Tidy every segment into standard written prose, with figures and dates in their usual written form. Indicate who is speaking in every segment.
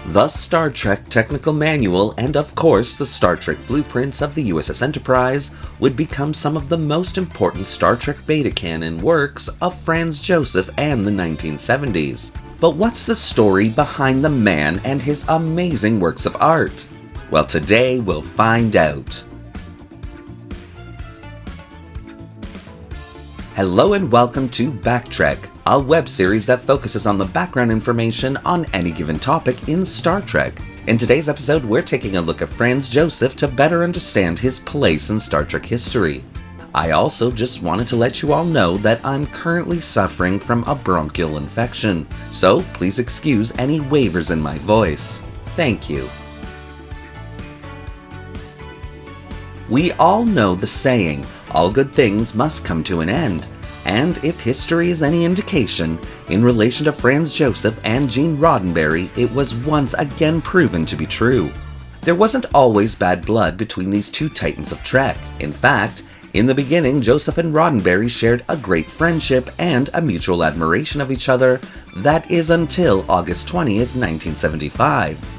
Speaker 1: The Star Trek Technical Manual and, of course, the Star Trek blueprints of the USS Enterprise would become some of the most important Star Trek beta canon works of Franz Joseph and the 1970s. But what's the story behind the man and his amazing works of art? Well, today we'll find out. Hello and welcome to Backtrek, a web series that focuses on the background information on any given topic in Star Trek. In today's episode, we're taking a look at Franz Joseph to better understand his place in Star Trek history. I also just wanted to let you all know that I'm currently suffering from a bronchial infection, so please excuse any wavers in my voice. Thank you. We all know the saying, all good things must come to an end. And if history is any indication, in relation to Franz Joseph and Gene Roddenberry, it was once again proven to be true. There wasn't always bad blood between these two titans of Trek. In fact, in the beginning, Joseph and Roddenberry shared a great friendship and a mutual admiration of each other. That is until August 20th, 1975.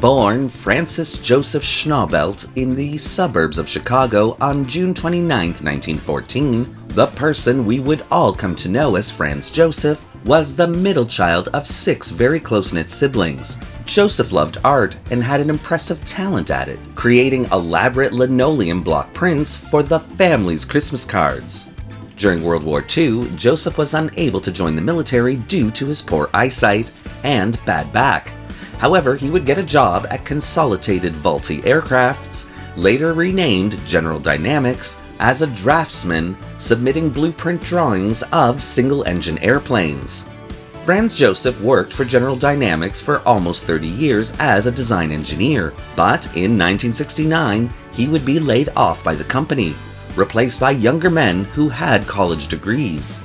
Speaker 1: Born Francis Joseph Schnaubelt in the suburbs of Chicago on June 29, 1914, the person we would all come to know as Franz Joseph was the middle child of 6 very close-knit siblings. Joseph loved art and had an impressive talent at it, creating elaborate linoleum block prints for the family's Christmas cards. During World War II, Joseph was unable to join the military due to his poor eyesight and bad back. However, he would get a job at Consolidated Vultee Aircrafts, later renamed General Dynamics, as a draftsman, submitting blueprint drawings of single-engine airplanes. Franz Joseph worked for General Dynamics for almost 30 years as a design engineer, but in 1969, he would be laid off by the company, replaced by younger men who had college degrees.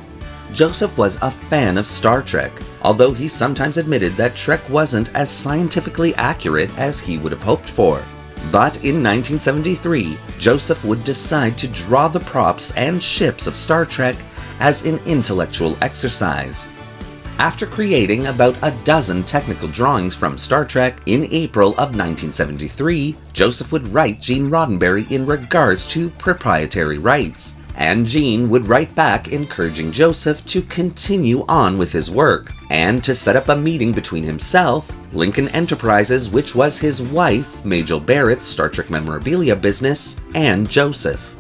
Speaker 1: Joseph was a fan of Star Trek, although he sometimes admitted that Trek wasn't as scientifically accurate as he would have hoped for. But in 1973, Joseph would decide to draw the props and ships of Star Trek as an intellectual exercise. After creating about a dozen technical drawings from Star Trek in April of 1973, Joseph would write Gene Roddenberry in regards to proprietary rights, and Gene would write back encouraging Joseph to continue on with his work, and to set up a meeting between himself, Lincoln Enterprises, which was his wife, Majel Barrett's Star Trek memorabilia business, and Joseph.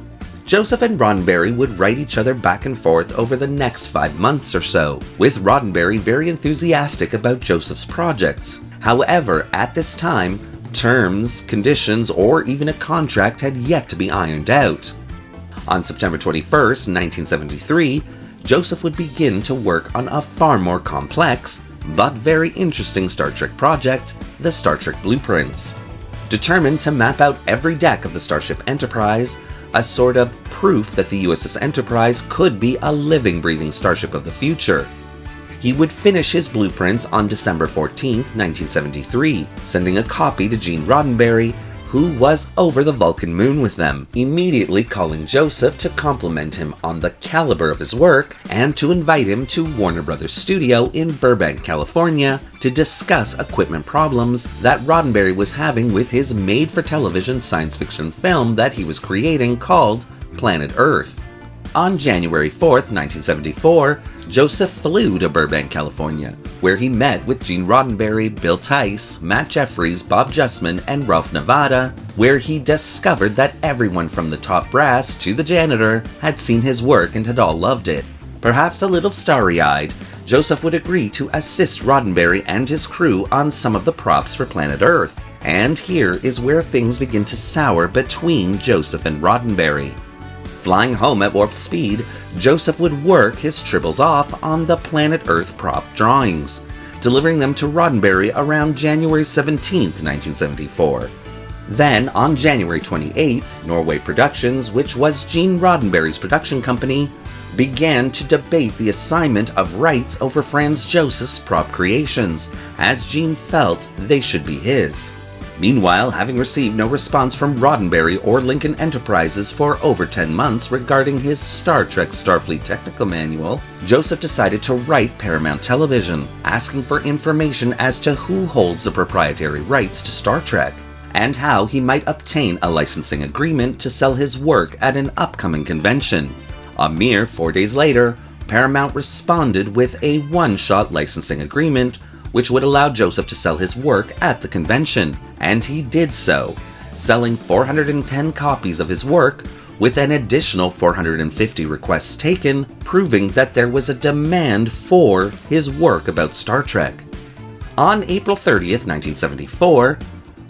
Speaker 1: Joseph and Roddenberry would write each other back and forth over the next 5 months or so, with Roddenberry very enthusiastic about Joseph's projects. However, at this time, terms, conditions, or even a contract had yet to be ironed out. On September 21st, 1973, Joseph would begin to work on a far more complex, but very interesting Star Trek project, the Star Trek blueprints. Determined to map out every deck of the Starship Enterprise, a sort of proof that the USS Enterprise could be a living, breathing starship of the future. He would finish his blueprints on December 14, 1973, sending a copy to Gene Roddenberry, who was over the Vulcan moon with them, immediately calling Joseph to compliment him on the caliber of his work and to invite him to Warner Brothers Studio in Burbank, California, to discuss equipment problems that Roddenberry was having with his made-for-television science fiction film that he was creating called Planet Earth. On January 4th, 1974, Joseph flew to Burbank, California, where he met with Gene Roddenberry, Bill Tice, Matt Jeffries, Bob Justman, and Ralph Nevada, where he discovered that everyone from the top brass to the janitor had seen his work and had all loved it. Perhaps a little starry-eyed, Joseph would agree to assist Roddenberry and his crew on some of the props for Planet Earth. And here is where things begin to sour between Joseph and Roddenberry. Flying home at warp speed, Joseph would work his tribbles off on the Planet Earth prop drawings, delivering them to Roddenberry around January 17, 1974. Then, on January 28th, Norway Productions, which was Gene Roddenberry's production company, began to debate the assignment of rights over Franz Joseph's prop creations, as Gene felt they should be his. Meanwhile, having received no response from Roddenberry or Lincoln Enterprises for over 10 months regarding his Star Trek Starfleet Technical Manual, Joseph decided to write Paramount Television, asking for information as to who holds the proprietary rights to Star Trek, and how he might obtain a licensing agreement to sell his work at an upcoming convention. A mere 4 days later, Paramount responded with a one-shot licensing agreement, which would allow Joseph to sell his work at the convention, and he did so, selling 410 copies of his work, with an additional 450 requests taken, proving that there was a demand for his work about Star Trek. On April 30th, 1974,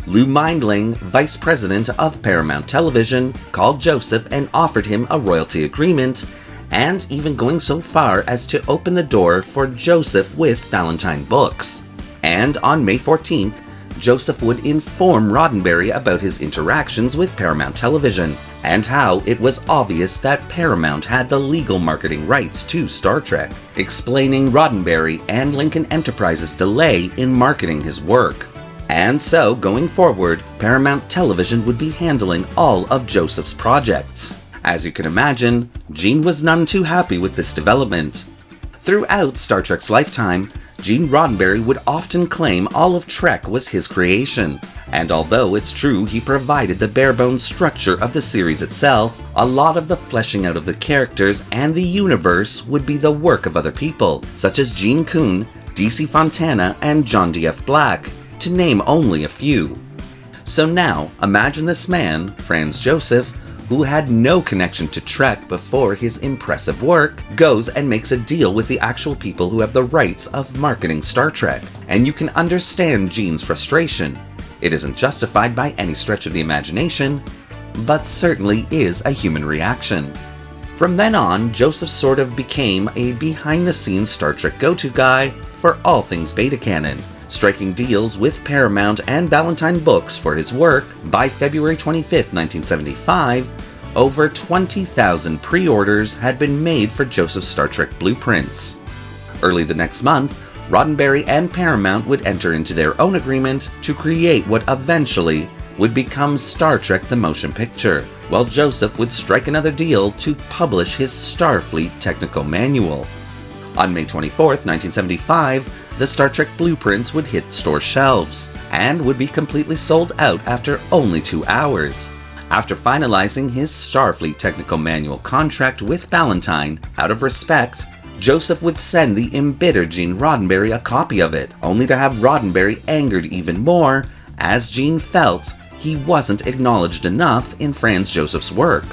Speaker 1: Lou Mindling, vice president of Paramount Television, called Joseph and offered him a royalty agreement, and even going so far as to open the door for Joseph with Ballantine Books. And on May 14th, Joseph would inform Roddenberry about his interactions with Paramount Television, and how it was obvious that Paramount had the legal marketing rights to Star Trek, explaining Roddenberry and Lincoln Enterprises' delay in marketing his work. And so, going forward, Paramount Television would be handling all of Joseph's projects. As you can imagine, Gene was none too happy with this development. Throughout Star Trek's lifetime, Gene Roddenberry would often claim all of Trek was his creation, and although it's true he provided the bare-bones structure of the series itself, a lot of the fleshing out of the characters and the universe would be the work of other people, such as Gene Kuhn, D.C. Fontana, and John D.F. Black, to name only a few. So now, imagine this man, Franz Joseph, who had no connection to Trek before his impressive work, goes and makes a deal with the actual people who have the rights of marketing Star Trek, and you can understand Gene's frustration. It isn't justified by any stretch of the imagination, but certainly is a human reaction. From then on, Joseph sort of became a behind-the-scenes Star Trek go-to guy for all things beta canon, striking deals with Paramount and Ballantine Books for his work. By February 25, 1975, over 20,000 pre-orders had been made for Joseph's Star Trek blueprints. Early the next month, Roddenberry and Paramount would enter into their own agreement to create what eventually would become Star Trek the Motion Picture, while Joseph would strike another deal to publish his Starfleet Technical Manual. On May 24, 1975, the Star Trek blueprints would hit store shelves, and would be completely sold out after only 2 hours. After finalizing his Starfleet Technical Manual contract with Ballantine, out of respect, Joseph would send the embittered Gene Roddenberry a copy of it, only to have Roddenberry angered even more, as Gene felt he wasn't acknowledged enough in Franz Joseph's work.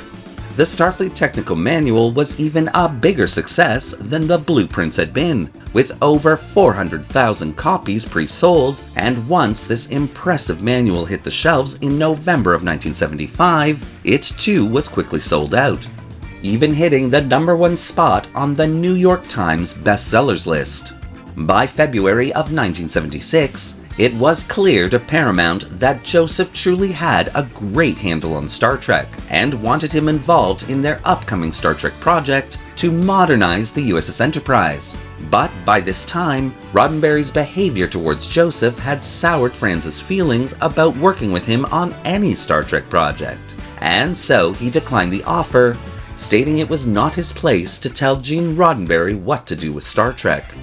Speaker 1: The Starfleet Technical Manual was even a bigger success than the blueprints had been, with over 400,000 copies pre-sold, and once this impressive manual hit the shelves in November of 1975, it too was quickly sold out, even hitting the #1 spot on the New York Times bestsellers list. By February of 1976, it was clear to Paramount that Joseph truly had a great handle on Star Trek, and wanted him involved in their upcoming Star Trek project to modernize the USS Enterprise. But by this time, Roddenberry's behavior towards Joseph had soured Franz's feelings about working with him on any Star Trek project, and so he declined the offer, stating it was not his place to tell Gene Roddenberry what to do with Star Trek.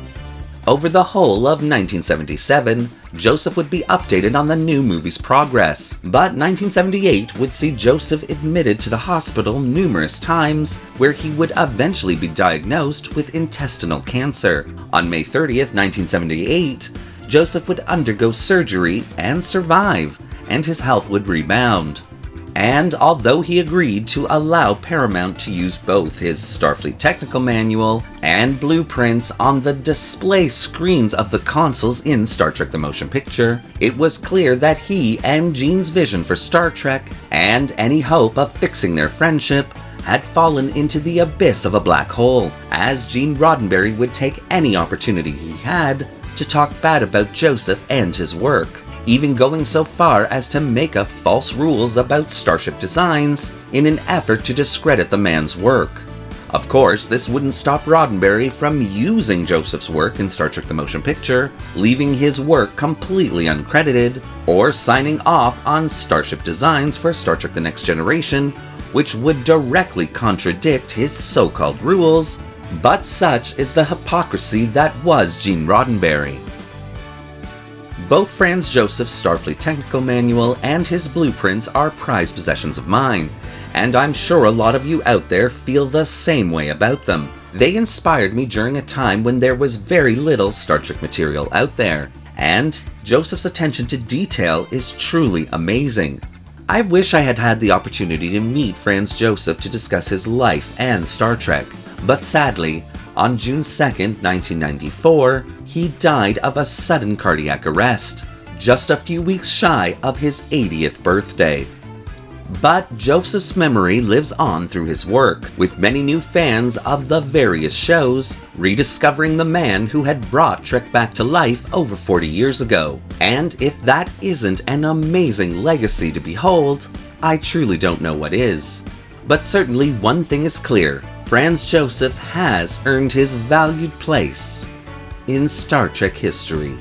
Speaker 1: Over the whole of 1977, Joseph would be updated on the new movie's progress, but 1978 would see Joseph admitted to the hospital numerous times, where he would eventually be diagnosed with intestinal cancer. On May 30th, 1978, Joseph would undergo surgery and survive, and his health would rebound. And although he agreed to allow Paramount to use both his Starfleet Technical Manual and blueprints on the display screens of the consoles in Star Trek the Motion Picture, it was clear that he and Gene's vision for Star Trek, and any hope of fixing their friendship, had fallen into the abyss of a black hole, as Gene Roddenberry would take any opportunity he had to talk bad about Joseph and his work, even going so far as to make up false rules about starship designs in an effort to discredit the man's work. Of course, this wouldn't stop Roddenberry from using Joseph's work in Star Trek the Motion Picture, leaving his work completely uncredited, or signing off on starship designs for Star Trek The Next Generation, which would directly contradict his so-called rules, but such is the hypocrisy that was Gene Roddenberry. Both Franz Joseph's Starfleet Technical Manual and his blueprints are prized possessions of mine, and I'm sure a lot of you out there feel the same way about them. They inspired me during a time when there was very little Star Trek material out there, and Joseph's attention to detail is truly amazing. I wish I had had the opportunity to meet Franz Joseph to discuss his life and Star Trek, but sadly, on June 2nd, 1994, he died of a sudden cardiac arrest, just a few weeks shy of his 80th birthday. But Joseph's memory lives on through his work, with many new fans of the various shows rediscovering the man who had brought Trek back to life over 40 years ago. And if that isn't an amazing legacy to behold, I truly don't know what is. But certainly one thing is clear: Franz Joseph has earned his valued place in Star Trek history.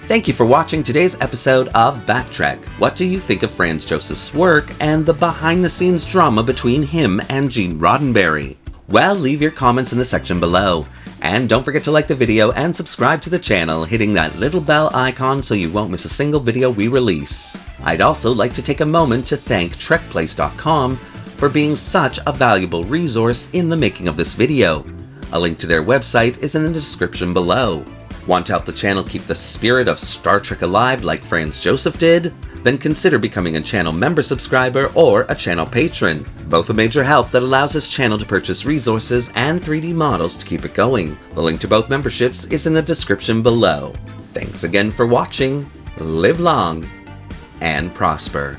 Speaker 1: Thank you for watching today's episode of Backtrack. What do you think of Franz Joseph's work and the behind-the-scenes drama between him and Gene Roddenberry? Well, leave your comments in the section below. And don't forget to like the video and subscribe to the channel, hitting that little bell icon so you won't miss a single video we release. I'd also like to take a moment to thank TrekPlace.com for being such a valuable resource in the making of this video. A link to their website is in the description below. Want to help the channel keep the spirit of Star Trek alive like Franz Joseph did? Then consider becoming a channel member subscriber or a channel patron. Both a major help that allows this channel to purchase resources and 3D models to keep it going. The link to both memberships is in the description below. Thanks again for watching. Live long and prosper.